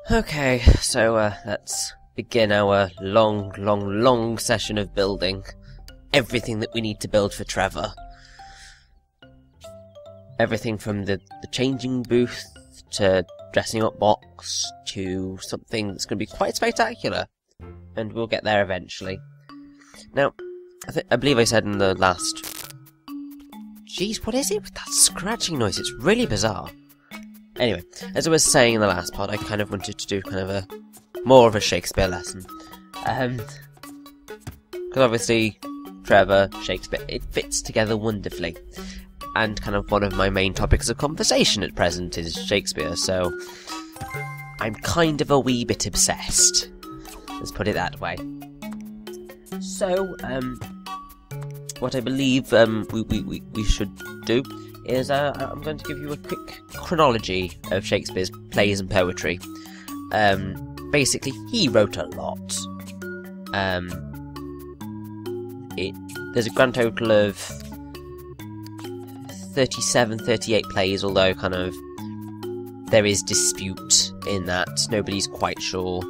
Okay, so let's begin our long session of building everything that we need to build for Trevor. Everything from the changing booth to dressing up box to something that's going to be quite spectacular, and we'll get there eventually. Now, I believe I said in the last... Jeez, what is it with that scratching noise? It's really bizarre. Anyway, as I was saying in the last part, I kind of wanted to do kind of more of a Shakespeare lesson. Because obviously, Trevor, Shakespeare, it fits together wonderfully. And kind of one of my main topics of conversation at present is Shakespeare, so I'm kind of a wee bit obsessed. Let's put it that way. So, what I believe we should do is I'm going to give you a quick chronology of Shakespeare's plays and poetry. Basically, he wrote a lot. There's a grand total of 37, 38 plays, although kind of there is dispute in that. Nobody's quite sure.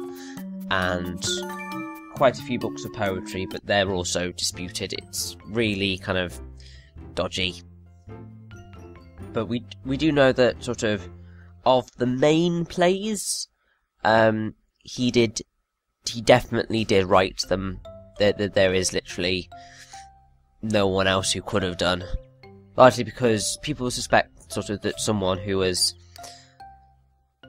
And quite a few books of poetry, but they're also disputed. It's really kind of dodgy. But we do know that sort of the main plays, he definitely did write them. There is literally no one else who could have done. Largely because people suspect sort of that someone who was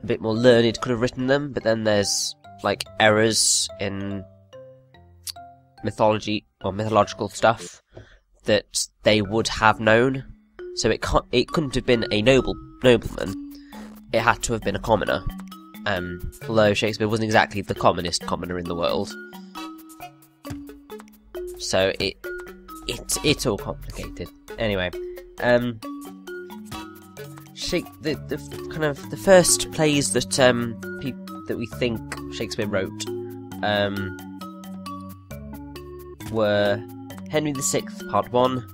a bit more learned could have written them, but then there's like errors in mythology or mythological stuff that they would have known. So it couldn't have been a nobleman. It had to have been a commoner. Although Shakespeare wasn't exactly the commonest commoner in the world. So it's all complicated. Anyway, the kind of the first plays that that we think Shakespeare wrote were Henry VI Part 1,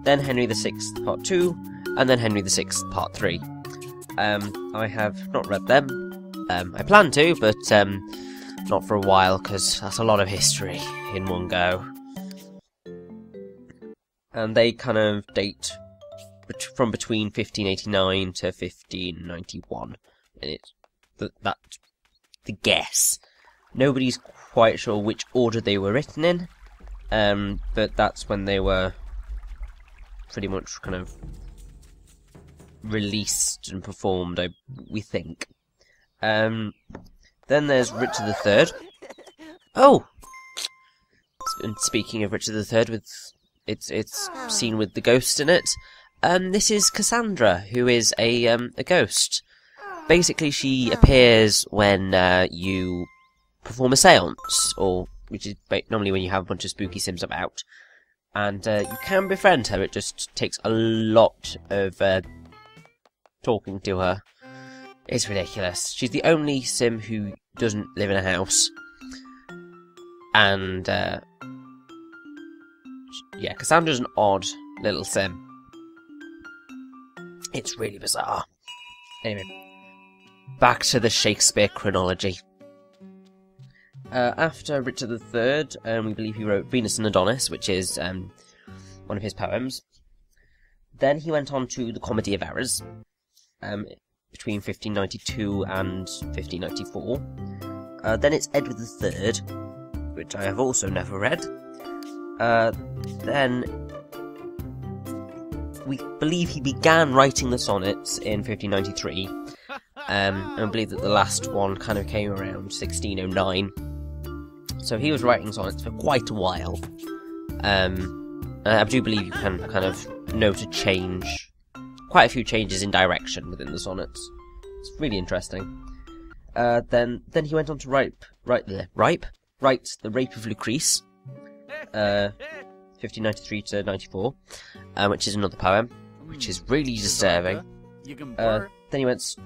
then Henry VI Part 2, and then Henry VI Part 3. I have not read them. I plan to, but not for a while, because that's a lot of history in one go. And they kind of date from between 1589 to 1591. And it's that's the guess. Nobody's quite sure which order they were written in, but that's when they were pretty much kind of released and performed, we think. Then there's Richard III. Oh! And speaking of Richard III, with it's scene with the ghost in it. This is Cassandra, who is a ghost. Basically, she appears when you perform a seance, or which is normally when you have a bunch of spooky sims about. And you can befriend her, it just takes a lot of talking to her. It's ridiculous. She's the only sim who doesn't live in a house. And, yeah, Cassandra's an odd little sim. It's really bizarre. Anyway, back to the Shakespeare chronology. After Richard III, we believe he wrote Venus and Adonis, which is one of his poems. Then he went on to the Comedy of Errors, between 1592 and 1594. Then it's Edward III, which I have also never read. Then we believe he began writing the sonnets in 1593, and I believe that the last one kind of came around 1609. So he was writing sonnets for quite a while. I do believe you can kind of note a change, quite a few changes in direction within the sonnets. It's really interesting. Then he went on to write The Rape of Lucrece, 1593 to 94, which is another poem, which is really disturbing. Then he went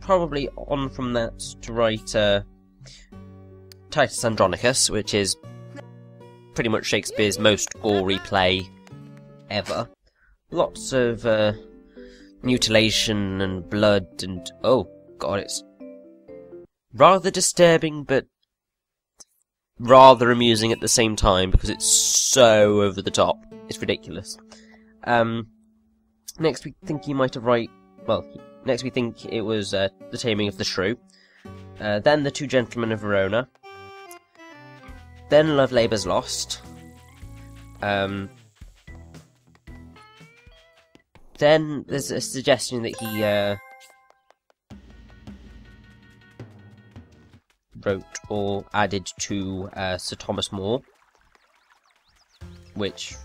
probably on from that to write Titus Andronicus, which is pretty much Shakespeare's most gory play ever. Lots of mutilation and blood and... oh god, it's rather disturbing, but rather amusing at the same time, because it's so over the top. It's ridiculous. Next we think he might have next we think it was The Taming of the Shrew. Then The Two Gentlemen of Verona. Then Love Labour's Lost. Then there's a suggestion that he wrote or added to Sir Thomas More, which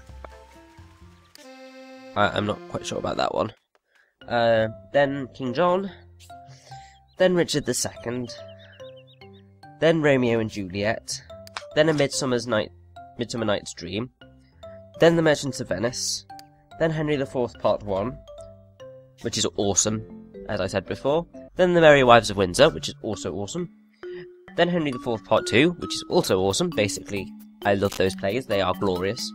I'm not quite sure about that one. Then King John, then Richard II, then Romeo and Juliet, then A Midsummer Night's Dream, then The Merchants of Venice, then Henry IV Part 1, which is awesome, as I said before, then The Merry Wives of Windsor, which is also awesome, then Henry IV Part 2, which is also awesome. Basically, I love those plays, they are glorious.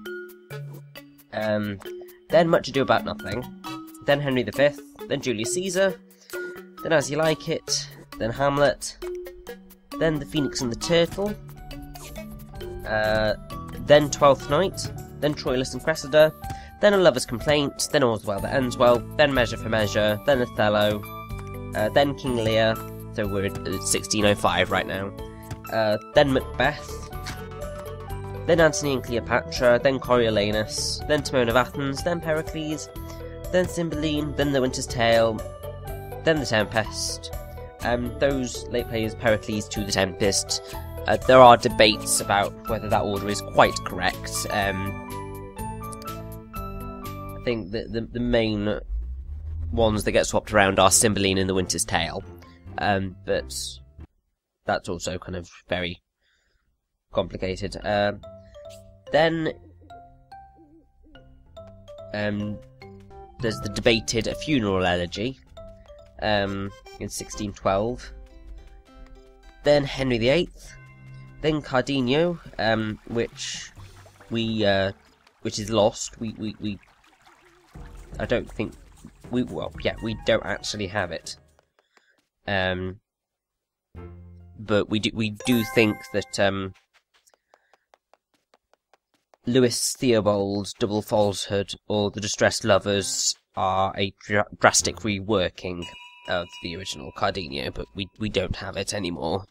Then Much Ado About Nothing, then Henry V, then Julius Caesar, then As You Like It, then Hamlet, then The Phoenix and the Turtle, then Twelfth Night, then Troilus and Cressida, then A Lover's Complaint, then All's Well That Ends Well, then Measure for Measure, then Othello, then King Lear, so we're at 1605 right now, then Macbeth, then Antony and Cleopatra, then Coriolanus, then Timon of Athens, then Pericles, then Cymbeline, then The Winter's Tale, then The Tempest. Those late plays, Pericles to The Tempest. There are debates about whether that order is quite correct. I think the main ones that get swapped around are Cymbeline and The Winter's Tale. But that's also kind of very complicated. Then there's the debated A Funeral Elegy in 1612. Then Henry VIII. Then Cardenio, which is lost. I don't think we don't actually have it. But we do think that Lewis Theobald's Double Falsehood or The Distressed Lovers are a drastic reworking of the original Cardenio, but we don't have it anymore.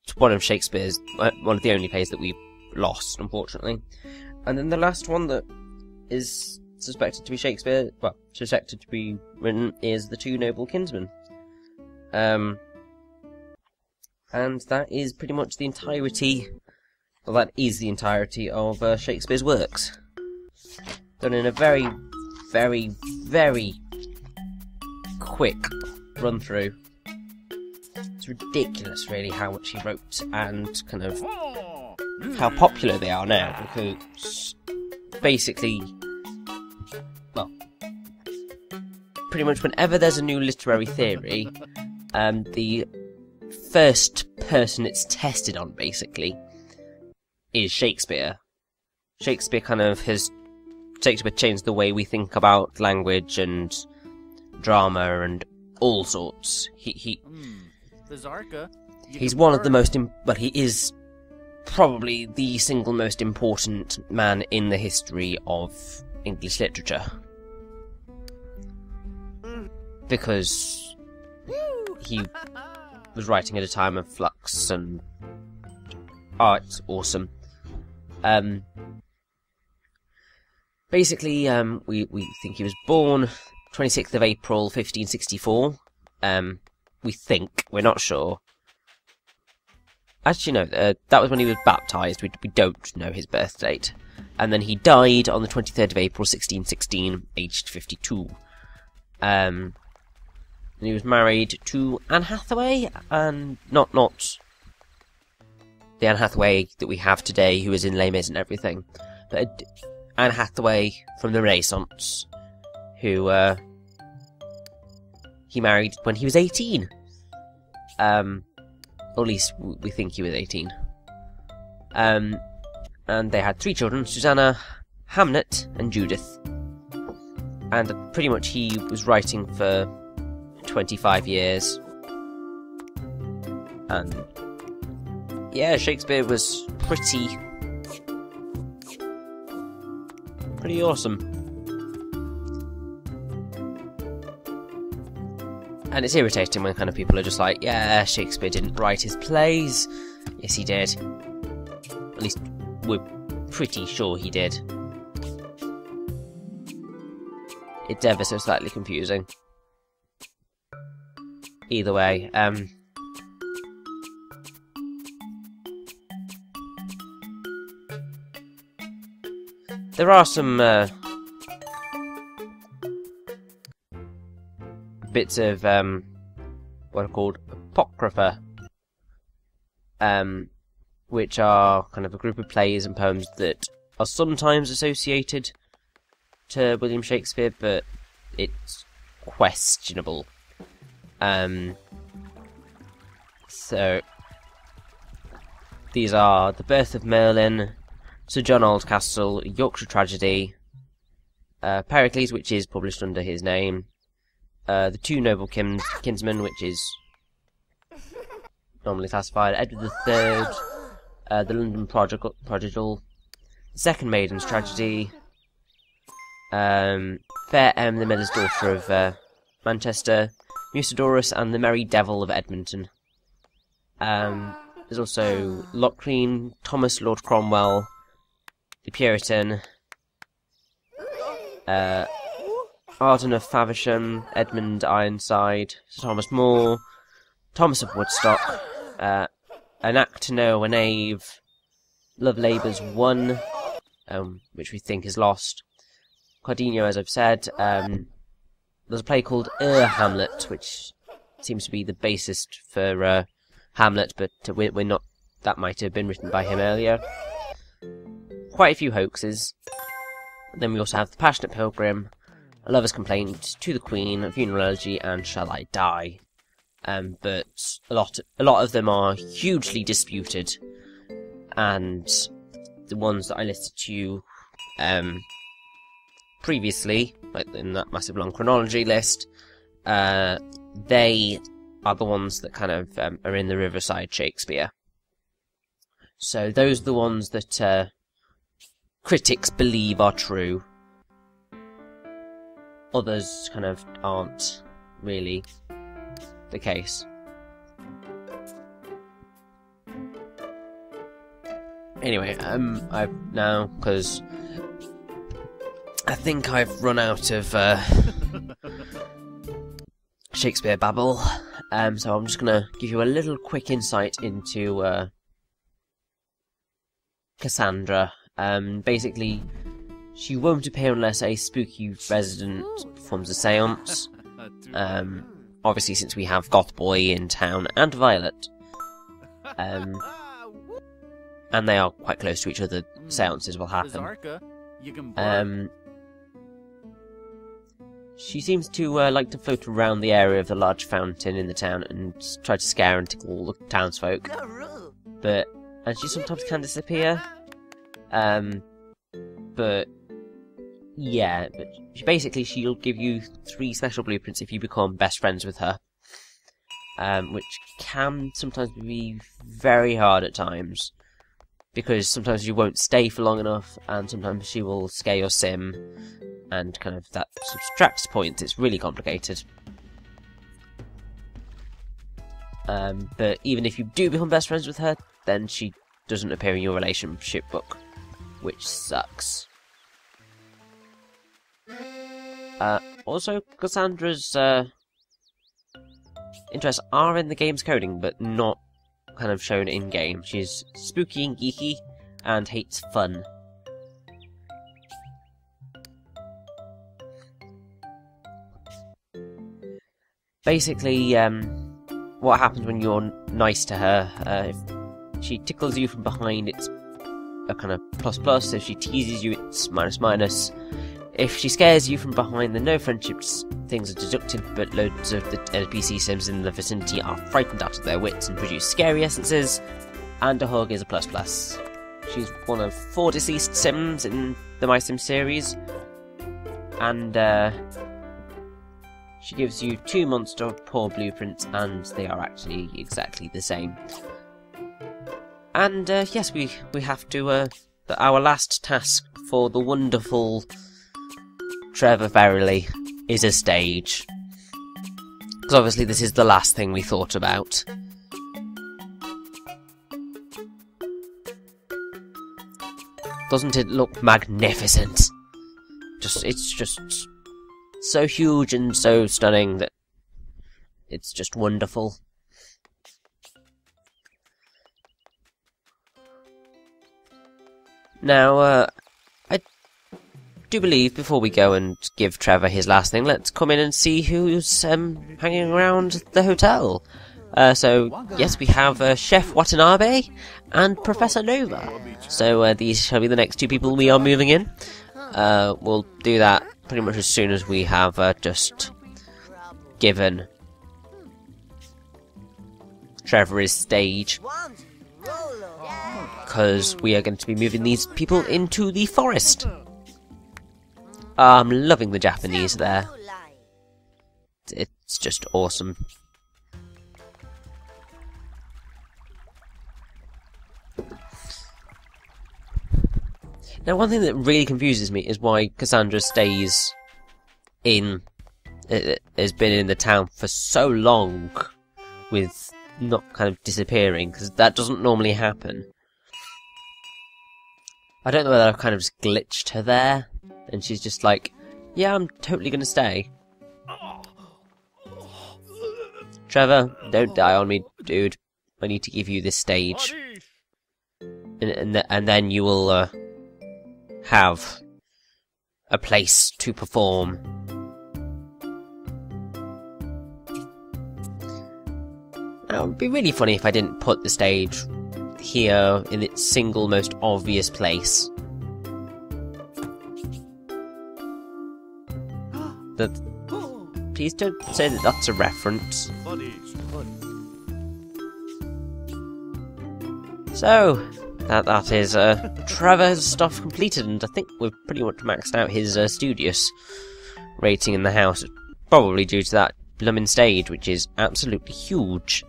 It's one of Shakespeare's, one of the only plays that we've lost, unfortunately. And then the last one that is suspected to be suspected to be written is The Two Noble Kinsmen. And that is pretty much the entirety, of Shakespeare's works. Done in a very, very, very quick run-through. It's ridiculous, really, how much he wrote and kind of how popular they are now, because basically, pretty much whenever there's a new literary theory, the first person it's tested on, basically, is Shakespeare. Shakespeare kind of has changed the way we think about language and drama and all sorts. He's one of the most, he is probably the single most important man in the history of English literature. Because he was writing at a time of flux and... it's awesome. Basically, we think he was born 26th of April, 1564. We think. We're not sure. Actually, no, that was when he was baptised. We don't know his birth date. And then he died on the 23rd of April, 1616, aged 52. And he was married to Anne Hathaway, and not the Anne Hathaway that we have today, who is in Les Mis and everything, but Anne Hathaway from the Renaissance, who he married when he was 18. Or at least we think he was 18. And they had 3 children, Susanna, Hamnet, and Judith. And pretty much he was writing for 25 years. And yeah, Shakespeare was pretty awesome. And it's irritating when kind of people are just like, yeah, Shakespeare didn't write his plays. Yes, he did. At least we're pretty sure he did. It's ever so slightly confusing. Either way, there are some bits of what are called apocrypha, which are kind of a group of plays and poems that are sometimes associated to William Shakespeare, but it's questionable. So these are The Birth of Merlin, Sir John Oldcastle, Yorkshire Tragedy, Pericles, which is published under his name, The Two Noble Kinsmen, which is normally classified, Edward III, The London Prodigal, The Second Maiden's Tragedy, Fair Em, the Miller's Daughter of Manchester, Musidorus, and The Merry Devil of Edmonton. There's also Locrine, Thomas Lord Cromwell, The Puritan, Arden of Faversham, Edmund Ironside, Sir Thomas More, Thomas of Woodstock, An Act to Know a Knave, Love Labour's One, which we think is lost, Cardenio, as I've said. There's a play called Hamlet, which seems to be the basis for Hamlet, but we're not. That might have been written by him earlier. Quite a few hoaxes. Then we also have The Passionate Pilgrim, A Lover's Complaint, To the Queen, A Funeral Elegy, and Shall I Die? But a lot of them are hugely disputed, and the ones that I listed to you previously, like in that massive long chronology list, they are the ones that kind of are in the Riverside Shakespeare. So those are the ones that critics believe are true. Others kind of aren't really the case. Anyway, I've now, because I think I've run out of Shakespeare babble, so I'm just gonna give you a little quick insight into Cassandra. Basically, she won't appear unless a spooky resident performs a seance. Obviously, since we have Gothboy in town and Violet, and they are quite close to each other, seances will happen. She seems to like to float around the area of the large fountain in the town and try to scare and tickle all the townsfolk. And she sometimes can disappear. But yeah, but she'll give you 3 special blueprints if you become best friends with her. Which can sometimes be very hard at times, because sometimes you won't stay for long enough, and sometimes she will scare your sim, and kind of that subtracts points. It's really complicated. But even if you do become best friends with her, then she doesn't appear in your relationship book, which sucks. Also, Cassandra's interests are in the game's coding, but not kind of shown in-game. She's spooky and geeky, and hates fun. Basically, what happens when you're nice to her, if she tickles you from behind, it's a kind of plus++, if she teases you, it's -. If she scares you from behind, then no friendships things are deducted, but loads of the NPC sims in the vicinity are frightened out of their wits and produce scary essences, and a hug is a ++. She's one of 4 deceased sims in the MySims series, and She gives you 2 monster paw blueprints, and they are actually exactly the same. And yes, we have to. Our last task for the wonderful Trevor Verily is a stage. Because obviously this is the last thing we thought about. Doesn't it look magnificent? It's just so huge and so stunning that it's just wonderful. Now, I do believe before we go and give Trevor his last thing, let's come in and see who's hanging around the hotel. So, yes, we have Chef Watanabe and Professor Nova. So, these shall be the next 2 people we are moving in. We'll do that pretty much as soon as we have just given Trevor his stage. Because we are going to be moving these people into the forest. I'm loving the Japanese there. It's just awesome. Now, one thing that really confuses me is why Cassandra stays has been in the town for so long with not kind of disappearing, because that doesn't normally happen. I don't know whether I've kind of just glitched her there, and she's just like, yeah, I'm totally gonna stay. Trevor, don't die on me, dude. I need to give you this stage. And then you will, have a place to perform. Now, it would be really funny if I didn't put the stage here in its single most obvious place. Please don't say that that's a reference. So, that is Trevor's stuff completed, and I think we've pretty much maxed out his studious rating in the house. Probably due to that bloomin' stage, which is absolutely huge.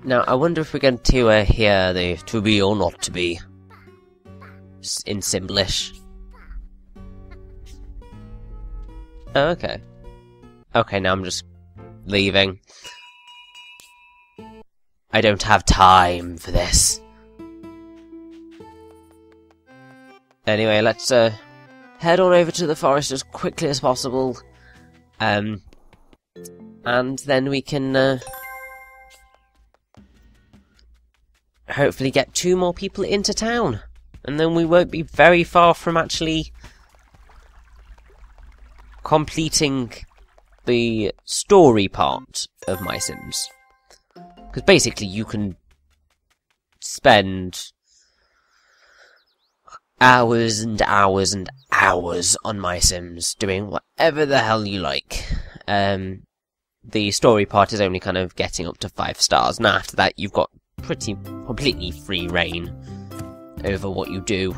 Now, I wonder if we're going to hear the to be or not to be in Simlish. Oh, okay. Okay, now I'm just leaving. I don't have time for this. Anyway, let's head on over to the forest as quickly as possible. And then we can hopefully get 2 more people into town. And then we won't be very far from actually completing the story part of MySims. Because basically you can spend hours and hours and hours on MySims doing whatever the hell you like. The story part is only kind of getting up to 5 stars, and after that you've got completely free reign over what you do.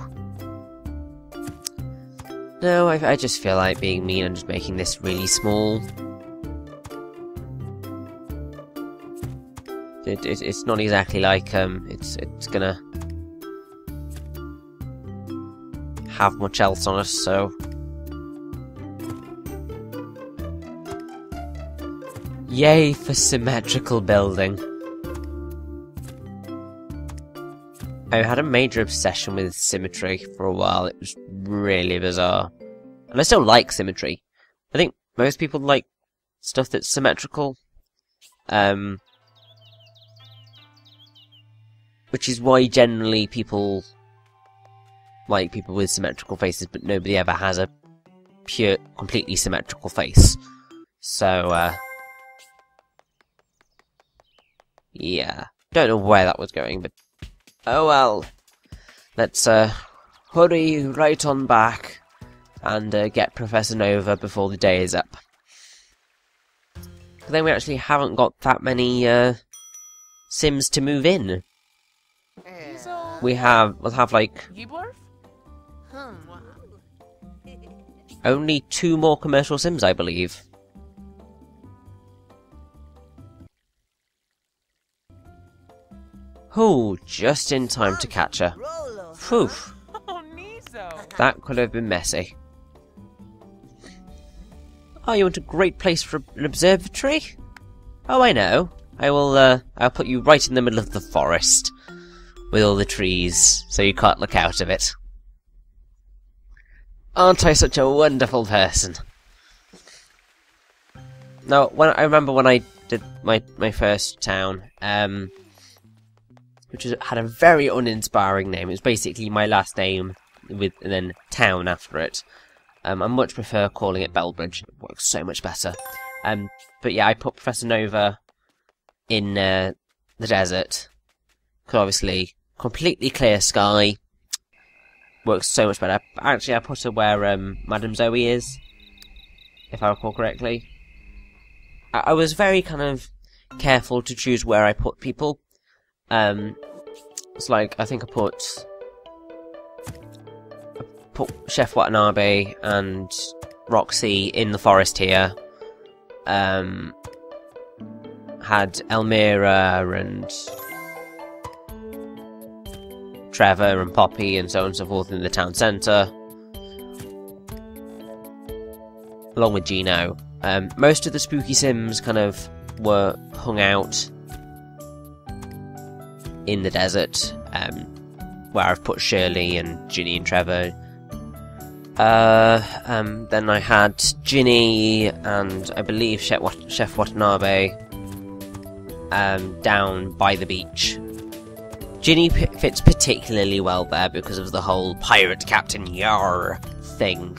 No, I just feel like being mean and just making this really small. It's not exactly like it's gonna have much else on us, so yay for symmetrical building. I had a major obsession with symmetry for a while. It was really bizarre. And I still like symmetry. I think most people like stuff that's symmetrical. Which is why generally people like people with symmetrical faces, but nobody ever has a pure, completely symmetrical face. So, yeah. Don't know where that was going, but oh well. Let's hurry right on back and get Professor Nova before the day is up. But then we actually haven't got that many Sims to move in. We'll have like only 2 more commercial Sims, I believe. Oh, just in time to catch her. Phew. That could have been messy. Oh, you want a great place for an observatory? Oh, I know. I'll put you right in the middle of the forest. With all the trees, so you can't look out of it. Aren't I such a wonderful person? Now, I remember when I did my first town, which had a very uninspiring name. It was basically my last name and then town after it. I much prefer calling it Bellbridge. It works so much better. But yeah, I put Professor Nova in the desert. Because obviously, completely clear sky. Works so much better. Actually, I put her where Madame Zoe is. If I recall correctly. I was very kind of careful to choose where I put people. It's like, I think I put Chef Watanabe and Roxy in the forest here. Had Elmira and Trevor and Poppy and so on and so forth in the town centre. Along with Gino. Most of the spooky Sims kind of were hung out in the desert, where I've put Shirley and Ginny and Trevor. Then I had Ginny and I believe Chef Watanabe down by the beach. Ginny fits particularly well there because of the whole pirate captain yar thing.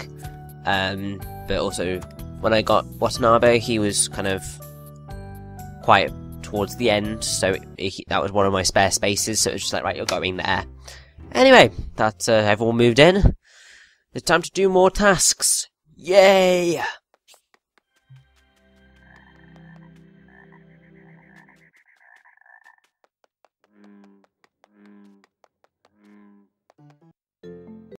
But also, when I got Watanabe, he was kind of quite towards the end, so that was one of my spare spaces, so it was just like, right, you're going there. Anyway, that everyone moved in. It's time to do more tasks. Yay!